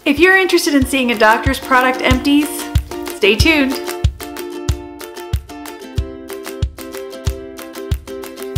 If you're interested in seeing a doctor's product empties, stay tuned.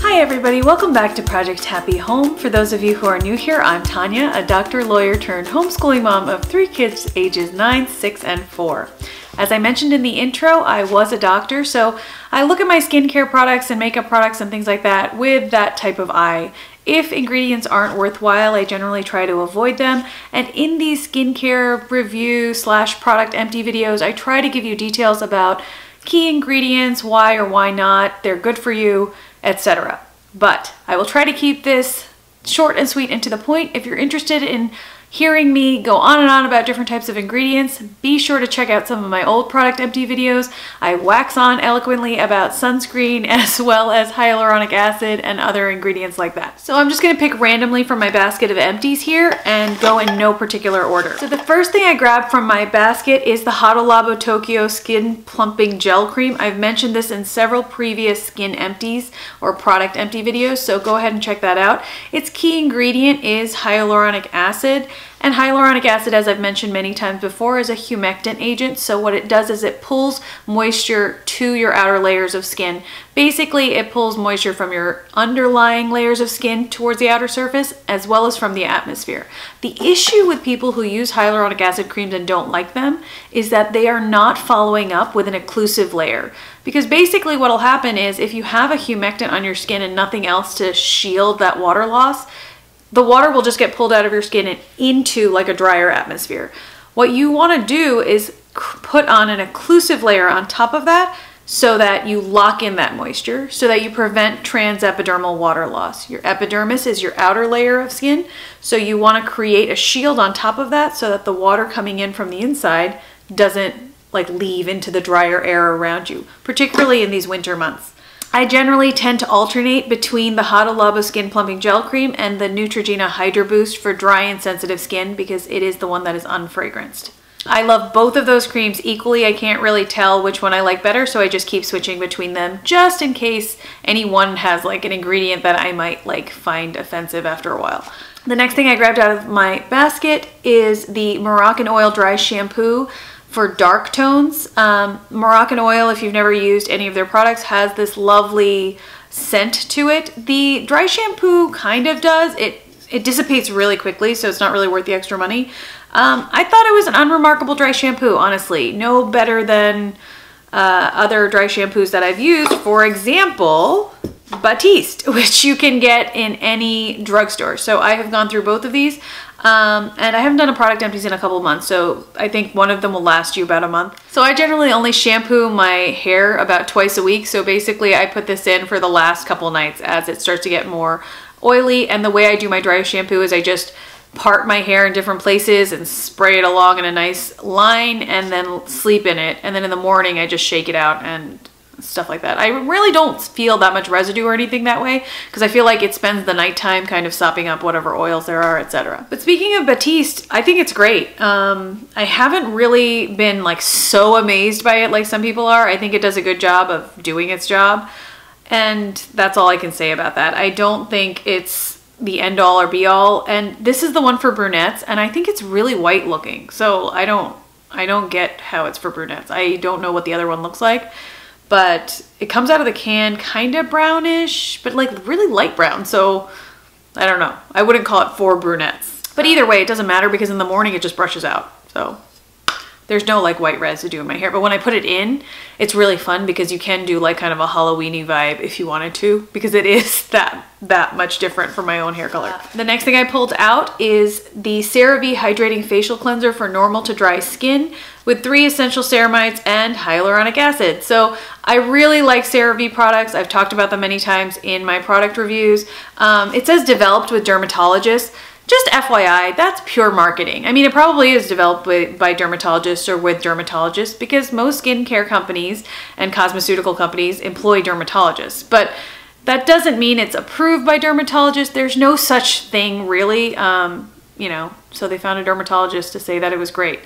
Hi everybody, welcome back to Project Happy Home. For those of you who are new here, I'm Tanya, a doctor, lawyer turned homeschooling mom of 3 kids ages 9, 6, and 4. As I mentioned in the intro, I was a doctor, so I look at my skincare products and makeup products and things like that with that type of eye. If ingredients aren't worthwhile, I generally try to avoid them. And in these skincare review / product empty videos, I try to give you details about key ingredients, why or why not, they're good for you, etc. But I will try to keep this short and sweet and to the point. If you're interested in hearing me go on and on about different types of ingredients, be sure to check out some of my old product empty videos. I wax on eloquently about sunscreen as well as hyaluronic acid and other ingredients like that. So I'm just gonna pick randomly from my basket of empties here and go in no particular order. So the first thing I grabbed from my basket is the Hada Labo Tokyo Skin Plumping Gel Cream. I've mentioned this in several previous skin empties or product empty videos, so go ahead and check that out. Its key ingredient is hyaluronic acid. And hyaluronic acid, as I've mentioned many times before, is a humectant agent. So what it does is it pulls moisture to your outer layers of skin. Basically, it pulls moisture from your underlying layers of skin towards the outer surface, as well as from the atmosphere. The issue with people who use hyaluronic acid creams and don't like them is that they are not following up with an occlusive layer. Because basically what'll happen is if you have a humectant on your skin and nothing else to shield that water loss, the water will just get pulled out of your skin and into like a drier atmosphere. What you want to do is put on an occlusive layer on top of that so that you lock in that moisture, so that you prevent transepidermal water loss. Your epidermis is your outer layer of skin, so you want to create a shield on top of that so that the water coming in from the inside doesn't like leave into the drier air around you, particularly in these winter months. I generally tend to alternate between the Hada Labo Skin Plumping Gel Cream and the Neutrogena Hydra Boost for dry and sensitive skin because it is the one that is unfragranced. I love both of those creams equally. I can't really tell which one I like better, so I just keep switching between them just in case any one has like an ingredient that I might like find offensive after a while. The next thing I grabbed out of my basket is the Moroccan Oil Dry Shampoo for dark tones. Moroccan Oil, if you've never used any of their products, has this lovely scent to it. The dry shampoo kind of does. It dissipates really quickly, so it's not really worth the extra money. I thought it was an unremarkable dry shampoo, honestly. No better than other dry shampoos that I've used. For example, Batiste, which you can get in any drugstore. So I have gone through both of these. And I haven't done a product empties in a couple months, so I think one of them will last you about a month. So I generally only shampoo my hair about twice a week, so basically I put this in for the last couple nights as it starts to get more oily, and the way I do my dry shampoo is I just part my hair in different places and spray it along in a nice line and then sleep in it, and then in the morning I just shake it out and stuff like that. I really don't feel that much residue or anything that way because I feel like it spends the nighttime kind of sopping up whatever oils there are, etc. But speaking of Batiste, I think it's great. I haven't really been like so amazed by it like some people are. I think it does a good job of doing its job, and that's all I can say about that. I don't think it's the end all or be all, and this is the one for brunettes, and I think it's really white looking, so I don't get how it's for brunettes. I don't know what the other one looks like, but it comes out of the can kind of brownish, but like really light brown. So I don't know. I wouldn't call it for brunettes. But either way, it doesn't matter because in the morning it just brushes out. So there's no like white residue in my hair. But when I put it in, it's really fun because you can do like kind of a Halloween-y vibe if you wanted to, because it is that much different from my own hair color. The next thing I pulled out is the CeraVe Hydrating Facial Cleanser for normal to dry skin with 3 essential ceramides and hyaluronic acid. So I really like CeraVe products. I've talked about them many times in my product reviews. It says developed with dermatologists. Just FYI, that's pure marketing. I mean, it probably is developed by dermatologists or with dermatologists because most skincare companies and cosmeceutical companies employ dermatologists. But that doesn't mean it's approved by dermatologists. There's no such thing really, you know, so they found a dermatologist to say that it was great.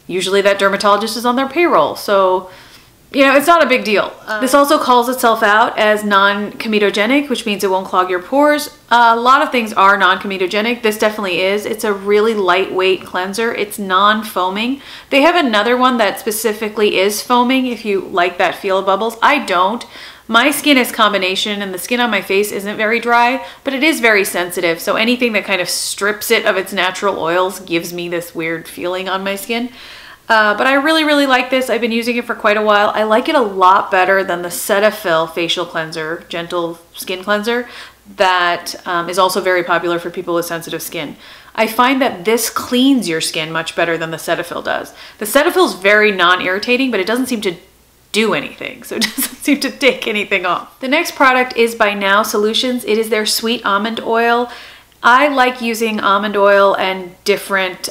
Usually that dermatologist is on their payroll, so you know, it's not a big deal. This also calls itself out as non-comedogenic, which means it won't clog your pores. A lot of things are non-comedogenic. This definitely is. It's a really lightweight cleanser. It's non-foaming. They have another one that specifically is foaming if you like that feel of bubbles. I don't. My skin is combination and the skin on my face isn't very dry, but it is very sensitive. So anything that kind of strips it of its natural oils gives me this weird feeling on my skin. But I really, really like this. I've been using it for quite a while. I like it a lot better than the Cetaphil facial cleanser, gentle skin cleanser, that is also very popular for people with sensitive skin. I find that this cleans your skin much better than the Cetaphil does. The Cetaphil is very non-irritating, but it doesn't seem to do anything. So it doesn't seem to take anything off. The next product is by Now Solutions. It is their sweet almond oil. I like using almond oil and different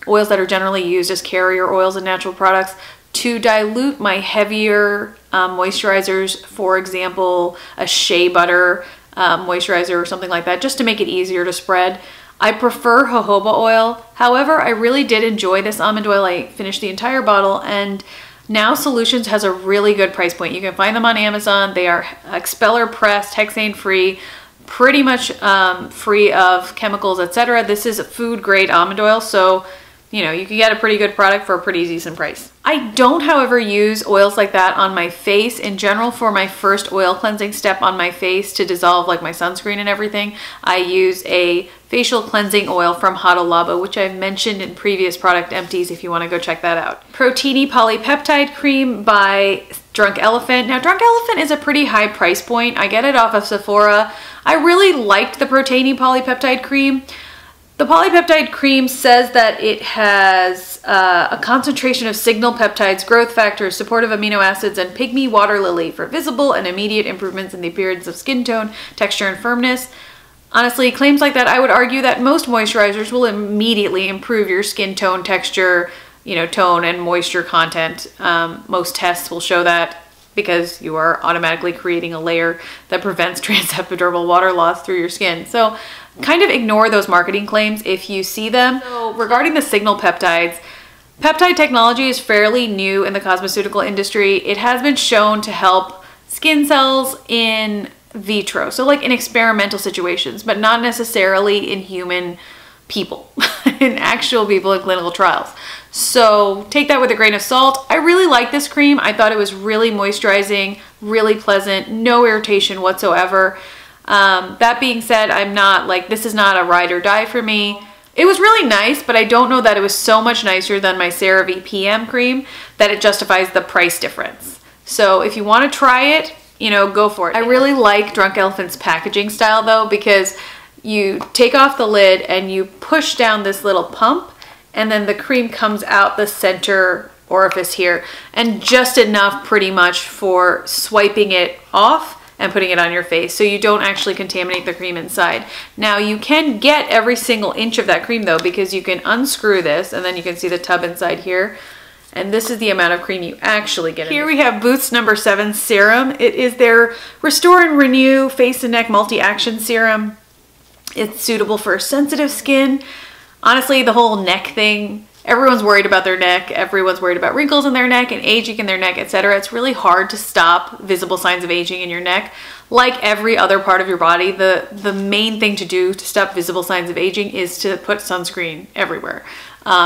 oils that are generally used as carrier oils and natural products to dilute my heavier moisturizers, for example, a shea butter moisturizer or something like that, just to make it easier to spread. I prefer jojoba oil. However, I really did enjoy this almond oil. I finished the entire bottle, and Now Solutions has a really good price point. You can find them on Amazon. They are expeller pressed, hexane free, pretty much free of chemicals, etc. This is food grade almond oil, so you know, you can get a pretty good product for a pretty decent price. I don't, however, use oils like that on my face. In general, for my first oil cleansing step on my face to dissolve like my sunscreen and everything, I use a facial cleansing oil from Hada Labo, which I've mentioned in previous product empties if you want to go check that out. Protini Polypeptide Cream by Drunk Elephant. Now, Drunk Elephant is a pretty high price point. I get it off of Sephora. I really liked the Protini Polypeptide Cream. The polypeptide cream says that it has a concentration of signal peptides, growth factors, supportive amino acids, and pygmy water lily for visible and immediate improvements in the appearance of skin tone, texture, and firmness. Honestly, claims like that, I would argue that most moisturizers will immediately improve your skin tone, texture, you know, tone, and moisture content. Most tests will show that because you are automatically creating a layer that prevents transepidermal water loss through your skin. So kind of ignore those marketing claims if you see them. So regarding the signal peptides, peptide technology is fairly new in the cosmeceutical industry. It has been shown to help skin cells in vitro, so like in experimental situations, but not necessarily in human people, in actual people in clinical trials. So take that with a grain of salt. I really like this cream. I thought it was really moisturizing, really pleasant, no irritation whatsoever. That being said, I'm not like, this is not a ride or die for me. It was really nice, but I don't know that it was so much nicer than my CeraVe PM cream that it justifies the price difference. So if you want to try it, you know, go for it. I really like Drunk Elephant's packaging style though, because you take off the lid and you push down this little pump, and then the cream comes out the center orifice here, and just enough pretty much for swiping it off and putting it on your face, so you don't actually contaminate the cream inside. Now you can get every single inch of that cream though, because you can unscrew this and then you can see the tub inside here, and this is the amount of cream you actually get. Here we have Bhoots No. 7 Serum. It is their Restore and Renew Face and Neck Multi-Action Serum. It's suitable for sensitive skin. Honestly, the whole neck thing, everyone's worried about their neck, everyone's worried about wrinkles in their neck and aging in their neck, etc. It's really hard to stop visible signs of aging in your neck. Like every other part of your body, the main thing to do to stop visible signs of aging is to put sunscreen everywhere,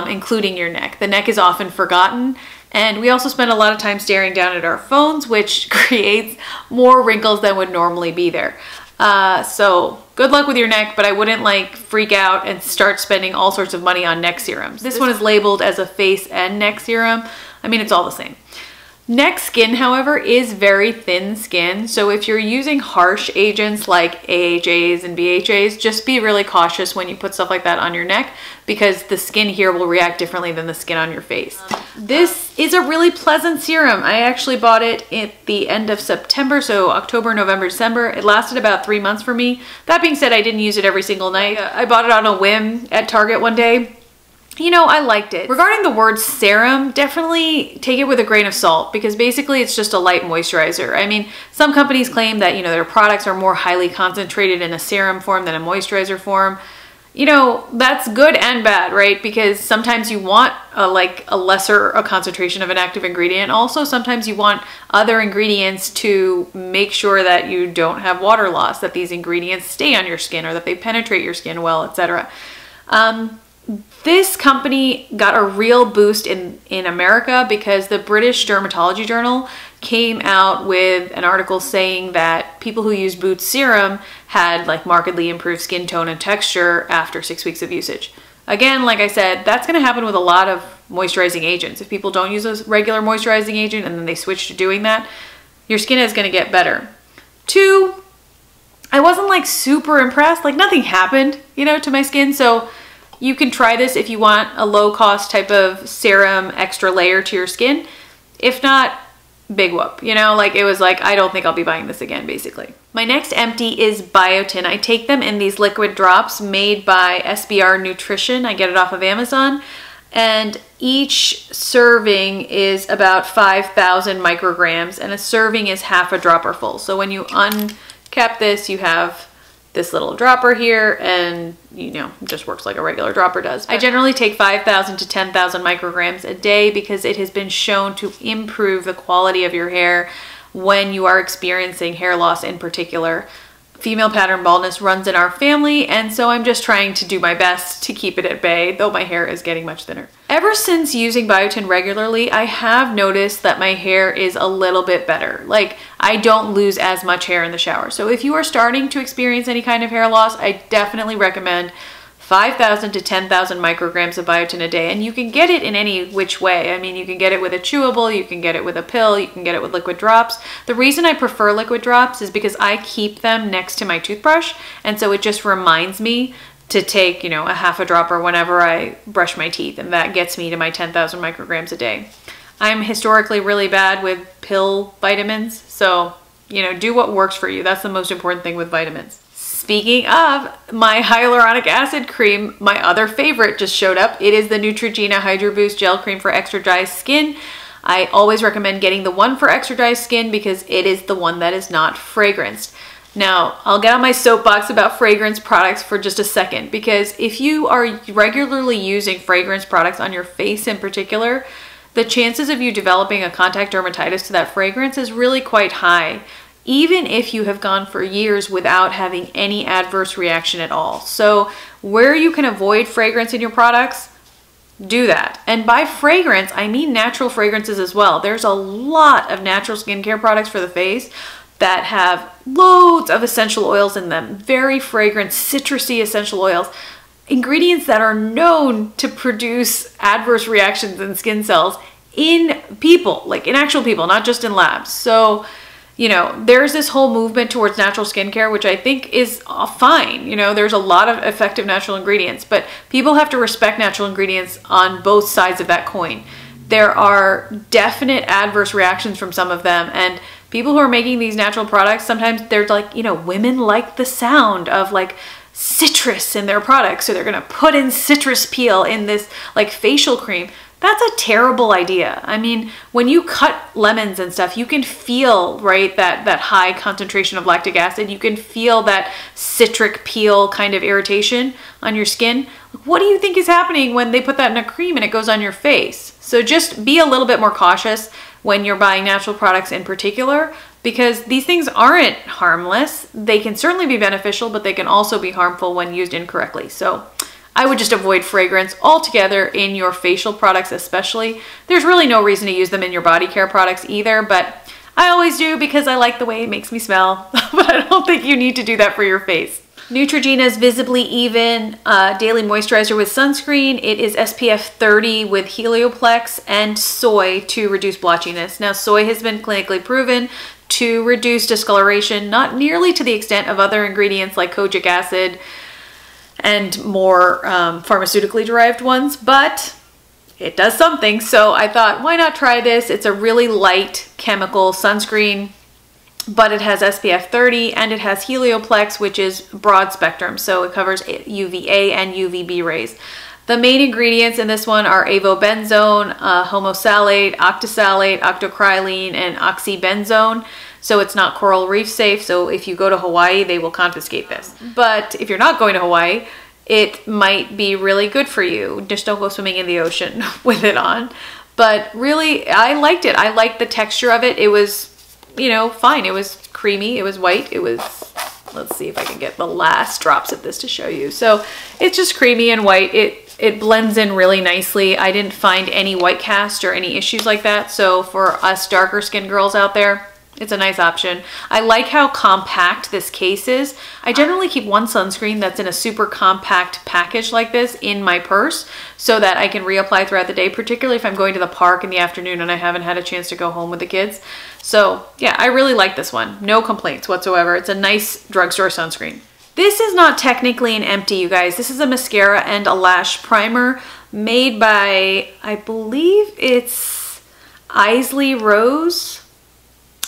including your neck. The neck is often forgotten, and we also spend a lot of time staring down at our phones, which creates more wrinkles than would normally be there. So good luck with your neck, but I wouldn't like freak out and start spending all sorts of money on neck serums. This one is labeled as a face and neck serum. I mean, it's all the same. Neck skin, however, is very thin skin. So if you're using harsh agents like AHAs and BHAs, just be really cautious when you put stuff like that on your neck, because the skin here will react differently than the skin on your face. This is a really pleasant serum. I actually bought it at the end of September, so October, November, December. It lasted about 3 months for me. That being said, I didn't use it every single night. I bought it on a whim at Target one day. You know, I liked it. Regarding the word serum, definitely take it with a grain of salt, because basically it's just a light moisturizer. I mean, some companies claim that, you know, their products are more highly concentrated in a serum form than a moisturizer form. you know, that's good and bad, right? Because sometimes you want a lesser concentration of an active ingredient. Also, sometimes you want other ingredients to make sure that you don't have water loss, that these ingredients stay on your skin or that they penetrate your skin well, etc. This company got a real boost in America because the British Dermatology Journal came out with an article saying that people who use Bhoots Serum had like markedly improved skin tone and texture after 6 weeks of usage. Again, like I said, that's going to happen with a lot of moisturizing agents. If people don't use a regular moisturizing agent and then they switch to doing that, your skin is going to get better. 2, I wasn't like super impressed. Like nothing happened, you know, to my skin. So you can try this if you want a low cost type of serum extra layer to your skin. If not, big whoop, you know, like it was like, I don't think I'll be buying this again, basically. My next empty is Biotin. I take them in these liquid drops made by SBR Nutrition. I get it off of Amazon. And each serving is about 5,000 micrograms, and a serving is half a dropper full. So when you uncap this, you have this little dropper here, and you know, it just works like a regular dropper does. I generally take 5,000 to 10,000 micrograms a day because it has been shown to improve the quality of your hair when you are experiencing hair loss in particular. Female pattern baldness runs in our family, and so I'm just trying to do my best to keep it at bay, though my hair is getting much thinner. Ever since using Biotin regularly, I have noticed that my hair is a little bit better. Like, I don't lose as much hair in the shower. So if you are starting to experience any kind of hair loss, I definitely recommend 5,000 to 10,000 micrograms of Biotin a day. And you can get it in any which way. I mean, you can get it with a chewable, you can get it with a pill, you can get it with liquid drops. The reason I prefer liquid drops is because I keep them next to my toothbrush. And so it just reminds me to take, you know, a half a dropper whenever I brush my teeth. And that gets me to my 10,000 micrograms a day. I'm historically really bad with pill vitamins. So, you know, do what works for you. That's the most important thing with vitamins. Speaking of, my hyaluronic acid cream, my other favorite, just showed up. It is the Neutrogena Hydro Boost Gel Cream for extra dry skin. I always recommend getting the one for extra dry skin because it is the one that is not fragranced. Now, I'll get on my soapbox about fragrance products for just a second, because if you are regularly using fragrance products on your face in particular, the chances of you developing a contact dermatitis to that fragrance is really quite high, even if you have gone for years without having any adverse reaction at all. So where you can avoid fragrance in your products, do that. And by fragrance, I mean natural fragrances as well. There's a lot of natural skincare products for the face that have loads of essential oils in them, very fragrant, citrusy essential oils, ingredients that are known to produce adverse reactions in skin cells in people, like in actual people, not just in labs. So, you know, there's this whole movement towards natural skincare, which I think is fine. You know, there's a lot of effective natural ingredients, but people have to respect natural ingredients on both sides of that coin. There are definite adverse reactions from some of them, and people who are making these natural products, sometimes they're like, you know, women like the sound of like citrus in their products, so they're gonna put in citrus peel in this like facial cream. That's a terrible idea. I mean, when you cut lemons and stuff, you can feel, right, that high concentration of lactic acid. You can feel that citric peel kind of irritation on your skin. What do you think is happening when they put that in a cream and it goes on your face? So just be a little bit more cautious when you're buying natural products in particular, because these things aren't harmless. They can certainly be beneficial, but they can also be harmful when used incorrectly. So I would just avoid fragrance altogether in your facial products especially. There's really no reason to use them in your body care products either, but I always do because I like the way it makes me smell. But I don't think you need to do that for your face. Neutrogena's Visibly Even Daily Moisturizer with Sunscreen. It is SPF 30 with Helioplex and soy to reduce blotchiness. Now, soy has been clinically proven to reduce discoloration, not nearly to the extent of other ingredients like kojic acid and more pharmaceutically derived ones, but it does something. So I thought, why not try this? It's a really light chemical sunscreen, but it has SPF 30 and it has Helioplex, which is broad spectrum. So it covers UVA and UVB rays. The main ingredients in this one are avobenzone, homosalate, octisalate, octocrylene, and oxybenzone. So it's not coral reef safe. So if you go to Hawaii, they will confiscate this. But if you're not going to Hawaii, it might be really good for you. Just don't go swimming in the ocean with it on. But really, I liked it. I liked the texture of it. It was, you know, fine. It was creamy. It was white. It was, let's see if I can get the last drops of this to show you. So it's just creamy and white. It blends in really nicely. I didn't find any white cast or any issues like that. So for us darker skinned girls out there, it's a nice option. I like how compact this case is. I generally keep one sunscreen that's in a super compact package like this in my purse so that I can reapply throughout the day, particularly if I'm going to the park in the afternoon and I haven't had a chance to go home with the kids. So yeah, I really like this one. No complaints whatsoever. It's a nice drugstore sunscreen. This is not technically an empty, you guys. This is a mascara and a lash primer made by, I believe it's Isley Rose.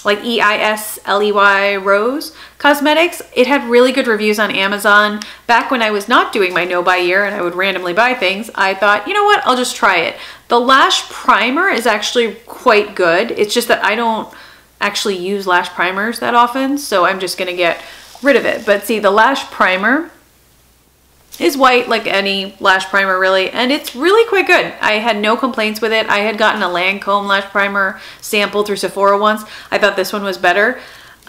Like E-I-S-L-E-Y Rose Cosmetics. It had really good reviews on Amazon. Back when I was not doing my no buy year and I would randomly buy things, I thought, you know what, I'll just try it. The lash primer is actually quite good. It's just that I don't actually use lash primers that often, so I'm just gonna get rid of it. But see, the lash primer is white like any lash primer really, and it's really quite good. I had no complaints with it. I had gotten a Lancome lash primer sample through Sephora once. I thought this one was better.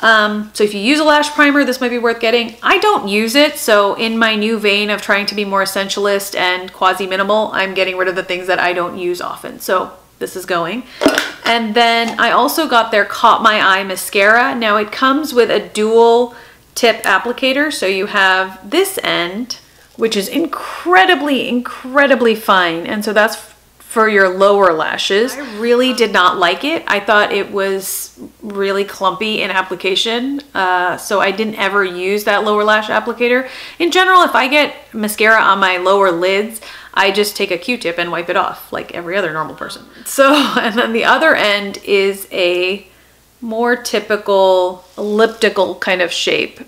So if you use a lash primer, this might be worth getting. I don't use it, so in my new vein of trying to be more essentialist and quasi-minimal, I'm getting rid of the things that I don't use often. So this is going. And then I also got their Caught My Eye mascara. Now it comes with a dual tip applicator, so you have this end, which is incredibly fine. And so that's for your lower lashes. I really did not like it. I thought it was really clumpy in application. So I didn't ever use that lower lash applicator. In general, if I get mascara on my lower lids, I just take a Q-tip and wipe it off like every other normal person. So, and then the other end is a more typical elliptical kind of shape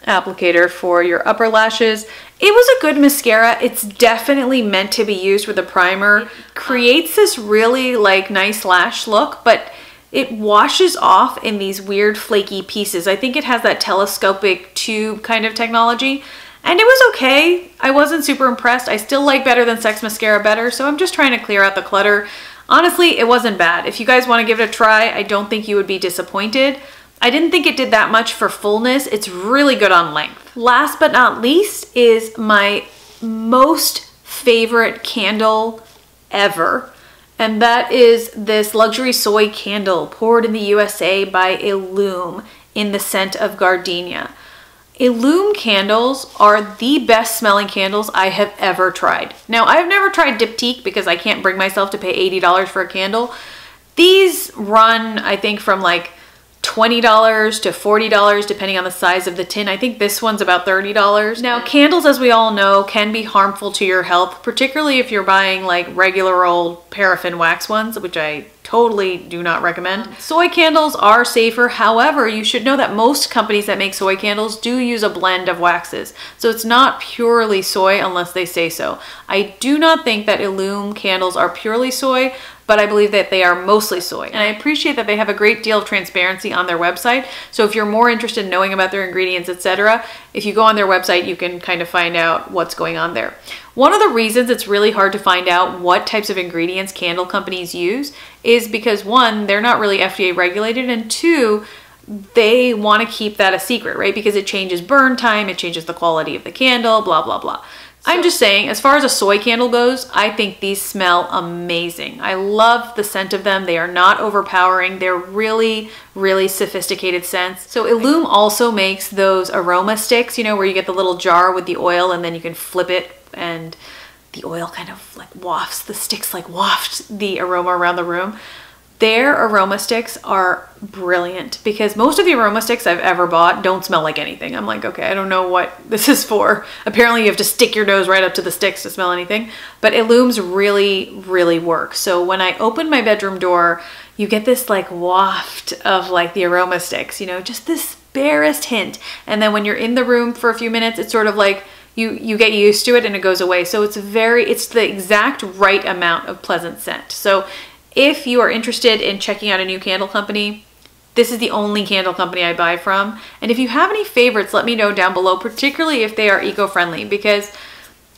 applicator for your upper lashes. It was a good mascara. It's definitely meant to be used with a primer. It creates this really like nice lash look, but it washes off in these weird flaky pieces. I think it has that telescopic tube kind of technology, and it was okay. I wasn't super impressed. I still like Better Than Sex mascara better, so I'm just trying to clear out the clutter. Honestly, it wasn't bad. If you guys want to give it a try, I don't think you would be disappointed. I didn't think it did that much for fullness. It's really good on length. Last but not least is my most favorite candle ever. And that is this luxury soy candle poured in the USA by Illume in the scent of gardenia. Illume candles are the best smelling candles I have ever tried. Now, I've never tried Diptyque because I can't bring myself to pay $80 for a candle. These run, I think, from like $20 to $40 depending on the size of the tin. I think this one's about $30. Now, candles, as we all know, can be harmful to your health, particularly if you're buying like regular old paraffin wax ones, which I totally do not recommend. Soy candles are safer. However, you should know that most companies that make soy candles do use a blend of waxes. So it's not purely soy unless they say so. I do not think that Illume candles are purely soy, but I believe that they are mostly soy. And I appreciate that they have a great deal of transparency on their website. So if you're more interested in knowing about their ingredients, etc., if you go on their website, you can kind of find out what's going on there. One of the reasons it's really hard to find out what types of ingredients candle companies use is because, one, they're not really FDA regulated, and two, they want to keep that a secret, right? Because it changes burn time, it changes the quality of the candle, blah, blah, blah. I'm just saying, as far as a soy candle goes, I think these smell amazing. I love the scent of them. They are not overpowering. They're really, really sophisticated scents. So Illume also makes those aroma sticks, you know, where you get the little jar with the oil and then you can flip it and the oil kind of like wafts, the sticks like waft the aroma around the room. Their aroma sticks are brilliant because most of the aroma sticks I've ever bought don't smell like anything. I'm like, okay, I don't know what this is for. Apparently you have to stick your nose right up to the sticks to smell anything, but Illume's really, really work. So when I open my bedroom door, you get this like waft of like the aroma sticks, you know, just this barest hint. And then when you're in the room for a few minutes, it's sort of like you get used to it and it goes away. So it's the exact right amount of pleasant scent. So if you are interested in checking out a new candle company, this is the only candle company I buy from. And if you have any favorites, let me know down below, particularly if they are eco-friendly, because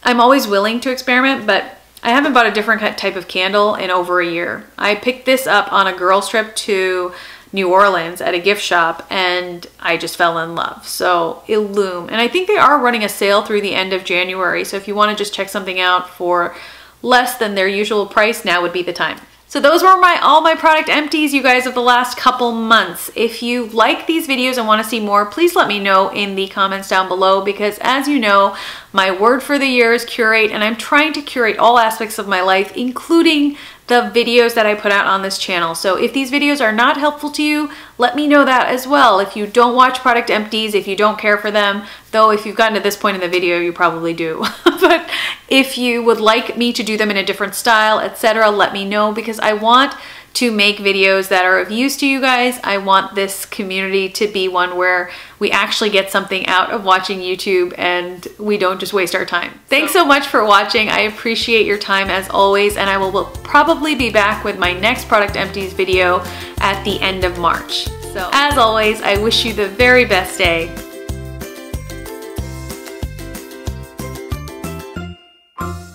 I'm always willing to experiment, but I haven't bought a different type of candle in over a year. I picked this up on a girls trip to New Orleans at a gift shop and I just fell in love. So Illume, and I think they are running a sale through the end of January. So if you want to just check something out for less than their usual price, now would be the time. So those were all my product empties, you guys, of the last couple months. If you like these videos and want to see more, please let me know in the comments down below, because as you know, my word for the year is curate, and I'm trying to curate all aspects of my life, including the videos that I put out on this channel. So if these videos are not helpful to you, let me know that as well. If you don't watch product empties, if you don't care for them, though if you've gotten to this point in the video, you probably do. But if you would like me to do them in a different style, etc., let me know, because I want to make videos that are of use to you guys. I want this community to be one where we actually get something out of watching YouTube and we don't just waste our time. Thanks so much for watching. I appreciate your time as always, and I will probably be back with my next product empties video at the end of March. So as always, I wish you the very best day.